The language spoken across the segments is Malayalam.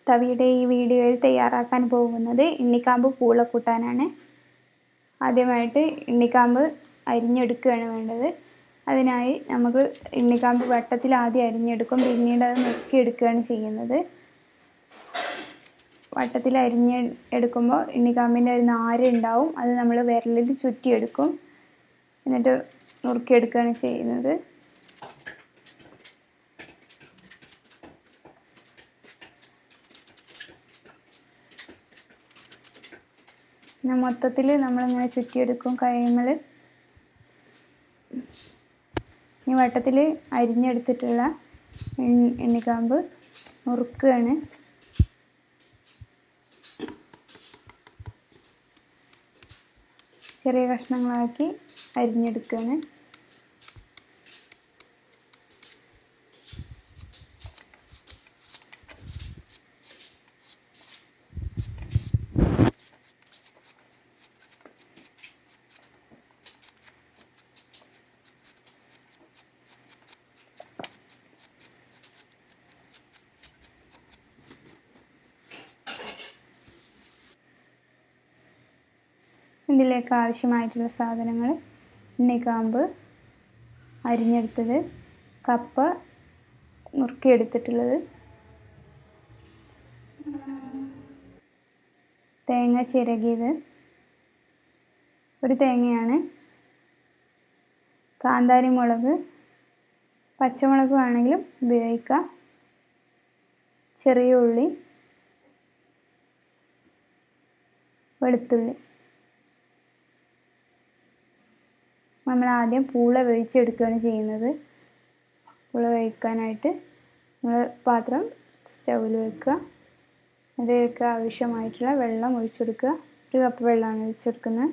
തവിയുടെ ഈ വീഡിയോയിൽ തയ്യാറാക്കാൻ പോകുന്നത് എണ്ണിക്കാമ്പ് പൂള കൂട്ടാനാണ്. ആദ്യമായിട്ട് എണ്ണിക്കാമ്പ് അരിഞ്ഞെടുക്കുകയാണ് വേണ്ടത്. അതിനായി നമുക്ക് എണ്ണിക്കാമ്പ് വട്ടത്തിൽ ആദ്യം അരിഞ്ഞെടുക്കും, പിന്നീട് അത് നുറുക്കിയെടുക്കുകയാണ് ചെയ്യുന്നത്. വട്ടത്തിൽ എടുക്കുമ്പോൾ എണ്ണിക്കാമ്പിൻ്റെ ഒരു നാര് ഉണ്ടാവും, അത് നമ്മൾ വിരലിൽ ചുറ്റിയെടുക്കും, എന്നിട്ട് നുറുക്കിയെടുക്കുകയാണ് ചെയ്യുന്നത്. പിന്നെ മൊത്തത്തിൽ നമ്മളിങ്ങനെ ചുറ്റിയെടുക്കും കൈമൽ. ഈ വട്ടത്തിൽ അരിഞ്ഞെടുത്തിട്ടുള്ള എണ്ണിക്കാമ്പ് നുറുക്കുകയാണ്. ചെറിയ കഷ്ണങ്ങളാക്കി അരിഞ്ഞെടുക്കുകയാണ്. ഇതിലേക്ക് ആവശ്യമായിട്ടുള്ള സാധനങ്ങൾ: എണ്ണിക്കാമ്പ് അരിഞ്ഞെടുത്തത്, കപ്പ നുറുക്കിയെടുത്തിട്ടുള്ളത്, തേങ്ങ ചിരകിയത്, ഒരു തേങ്ങയാണ്, കാന്താരി മുളക്, പച്ചമുളക് വേണമെങ്കിലും ഉപയോഗിക്കാം, ചെറിയ ഉള്ളി, വെളുത്തുള്ളി. നമ്മൾ ആദ്യം പൂള വേവിച്ചെടുക്കുകയാണ് ചെയ്യുന്നത്. പൂള വേവിക്കാനായിട്ട് നമ്മൾ പാത്രം സ്റ്റൗവിൽ വെക്കുക. അതിലേക്ക് ആവശ്യമായിട്ടുള്ള വെള്ളം ഒഴിച്ചെടുക്കുക. 1 കപ്പ് വെള്ളമാണ് ഒഴിച്ചെടുക്കുന്നത്.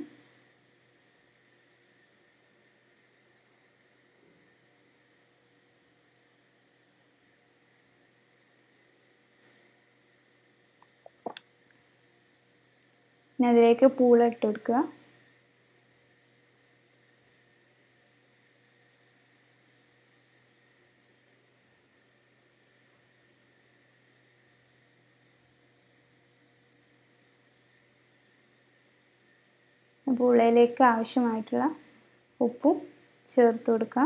പിന്നെ അതിലേക്ക് പൂള ഇട്ട് കൊടുക്കുക. പൂളയിലേക്ക് ആവശ്യമായിട്ടുള്ള ഉപ്പും ചേർത്ത് കൊടുക്കുക.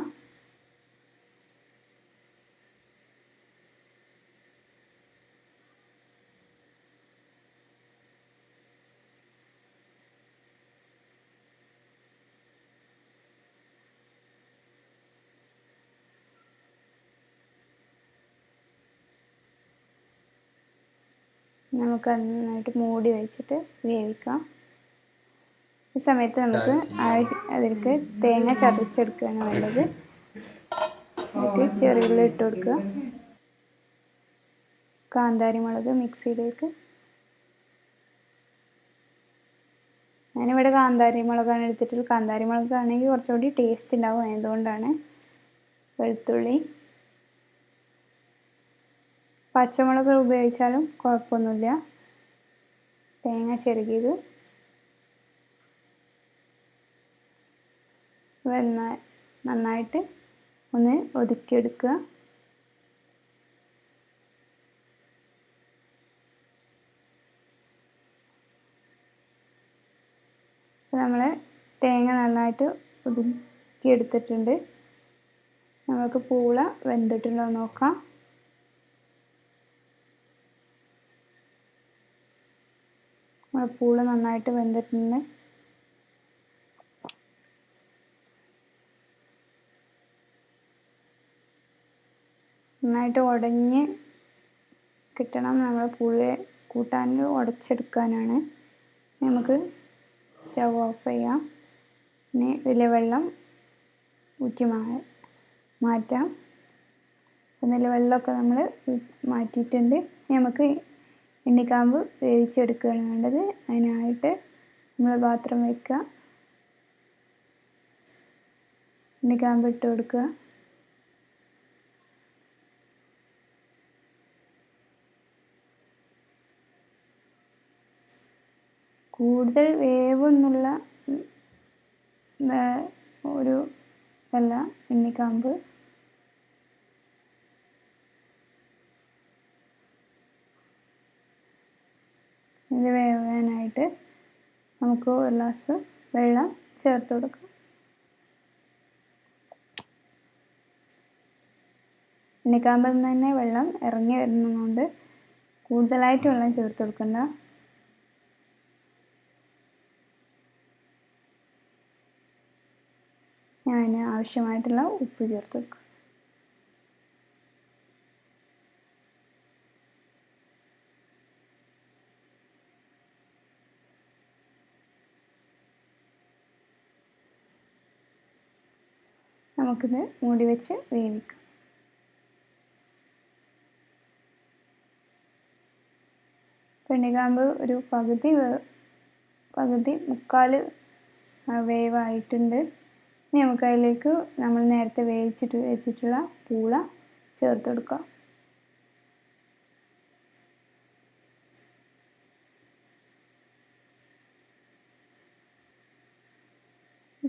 നമുക്ക് നന്നായിട്ട് മൂടി വെച്ചിട്ട് വേവിക്കാം. ഈ സമയത്ത് നമുക്ക് അതിലേക്ക് തേങ്ങ ചതച്ചെടുക്കുകയാണ് വേണ്ടത്. അതിലേക്ക് ചെറിയുള്ളി ഇട്ട് കൊടുക്കുക. കാന്താരി മുളക് മിക്സിയിലേക്ക്. ഞാനിവിടെ കാന്താരി മുളകാണ് എടുത്തിട്ടുള്ളത്. കാന്താരി മുളകാണെങ്കിൽ കുറച്ചുകൂടി ടേസ്റ്റ് ഉണ്ടാവും, അതുകൊണ്ടാണ്. വെളുത്തുള്ളി, പച്ചമുളക് ഉപയോഗിച്ചാലും കുഴപ്പമൊന്നുമില്ല. തേങ്ങ ചിരകിയത്, നന്നായിട്ട് ഒന്ന് ഒതുക്കിയെടുക്കുക. നമ്മൾ തേങ്ങ നന്നായിട്ട് ഒതുക്കിയെടുത്തിട്ടുണ്ട്. നമുക്ക് പൂള വെന്തിട്ടുണ്ടോ നോക്കാം. പൂള നന്നായിട്ട് വെന്തിട്ടുണ്ട്. നന്നായിട്ട് ഉടഞ്ഞ് കിട്ടണം. നമ്മൾ പൂള കൂട്ടാൻ ഉടച്ചെടുക്കാനാണ്. നമുക്ക് സ്റ്റവ് ഓഫ് ചെയ്യാം. ഇനി ഇതിലെ വെള്ളം ഊറ്റി മാറ്റാം. ഇതിലെ വെള്ളമൊക്കെ നമ്മൾ മാറ്റിയിട്ടുണ്ട്. നമുക്ക് എണ്ണിക്കാമ്പ് വേവിച്ചെടുക്കുകയാണ് വേണ്ടത്. അതിനായിട്ട് നമ്മൾ പാത്രം വയ്ക്കുക. എണ്ണിക്കാമ്പ് ഇട്ട് കൊടുക്കുക. കൂടുതൽ വേവൊന്നുള്ള ഒരു അല്ല എണ്ണിക്കാമ്പ്. ഇത് വേവാനായിട്ട് നമുക്ക് ഒരു ഗ്ലാസ് വെള്ളം ചേർത്ത് കൊടുക്കാം. എണ്ണിക്കാമ്പിൽ നിന്ന് തന്നെ വെള്ളം ഇറങ്ങി വരുന്നതുകൊണ്ട് കൂടുതലായിട്ട് വെള്ളം ചേർത്ത് കൊടുക്കണ്ട. ഞാൻ ആവശ്യമായിട്ടുള്ള ഉപ്പ് ചേർത്ത് കൊടുക്കാം. നമുക്കിത് മൂടി വെച്ച് വേവിക്കാം. എണ്ണിക്കാമ്പ് ഒരു പകുതി മുക്കാൽ വേവായിട്ടുണ്ട്. ഇനി നമുക്ക് അതിലേക്ക് നമ്മൾ നേരത്തെ വെച്ചിട്ടുള്ള പൂള ചേർത്ത് കൊടുക്കാം.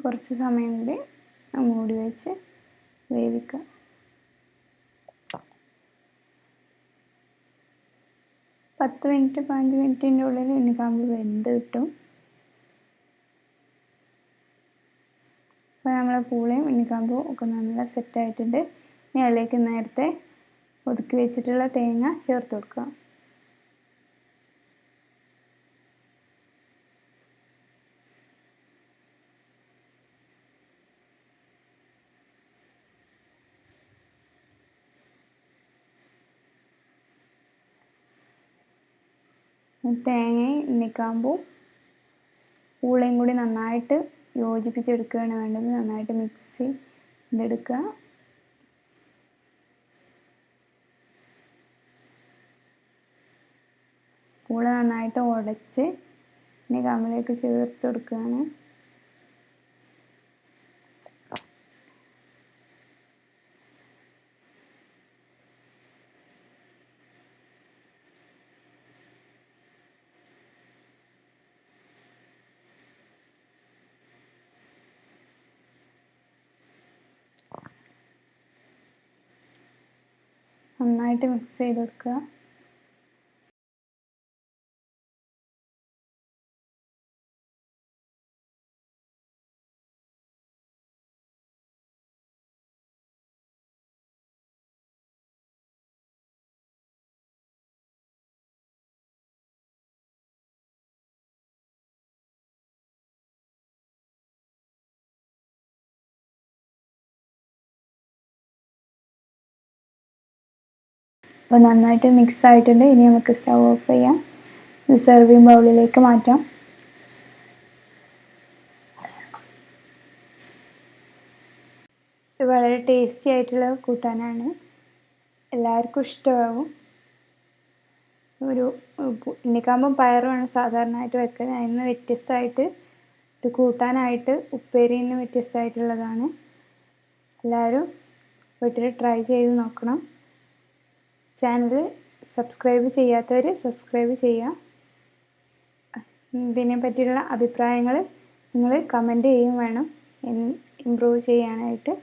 കുറച്ച് സമയം കൂടി മൂടി വെച്ച് വേവിക്കാം. 10 മിനിറ്റ് 15 മിനിറ്റിൻ്റെ ഉള്ളിൽ എണ്ണിക്കാമ്പ് വെന്ത് കിട്ടും. അപ്പോൾ നമ്മളെ പൂളയും എണ്ണിക്കാമ്പും ഒക്കെ നല്ല സെറ്റായിട്ടുണ്ട്. ഇനി അതിലേക്ക് നേരത്തെ ഒതുക്കി വെച്ചിട്ടുള്ള തേങ്ങ ചേർത്ത് കൊടുക്കാം. തേങ്ങയും എണ്ണിക്കാമ്പും പൂളയും കൂടി നന്നായിട്ട് യോജിപ്പിച്ചെടുക്കുകയാണ് വേണ്ടത്. നന്നായിട്ട് മിക്സ് ചെയ്തെടുക്കുക. പൂള നന്നായിട്ട് ഉടച്ച് എണ്ണിക്കാമ്പിലേക്ക് ചേർത്ത് കൊടുക്കുകയാണ്. നന്നായിട്ട് മിക്സ് ചെയ്ത് കൊടുക്കുക. അപ്പോൾ നന്നായിട്ട് മിക്സ് ആയിട്ടുണ്ട്. ഇനി നമുക്ക് സ്റ്റൗ ഓഫ് ചെയ്യാം. ഇത് സെർവിങ് ബൗളിലേക്ക് മാറ്റാം. ഇത് വളരെ ടേസ്റ്റി ആയിട്ടുള്ള കൂട്ടാനാണ്. എല്ലാവർക്കും ഇഷ്ടമാകും. ഒരു എണ്ണിക്കാമ്പും പയറുമാണ് സാധാരണയായിട്ട് വെക്കുന്നത്. അതിൽ നിന്ന് വ്യത്യസ്തമായിട്ട് ഒരു കൂട്ടാനായിട്ട് ഉപ്പേരിയിൽ നിന്ന് വ്യത്യസ്തമായിട്ടുള്ളതാണ്. എല്ലാവരും വീട്ടിൽ ട്രൈ ചെയ്ത് നോക്കണം. ചാനൽ സബ്സ്ക്രൈബ് ചെയ്യാത്തവർ സബ്സ്ക്രൈബ് ചെയ്യുക. ഇതിനെ പറ്റിയുള്ള അഭിപ്രായങ്ങൾ നിങ്ങൾ കമൻറ്റ് ചെയ്യുകയും വേണം ഇമ്പ്രൂവ് ചെയ്യാനായിട്ട്.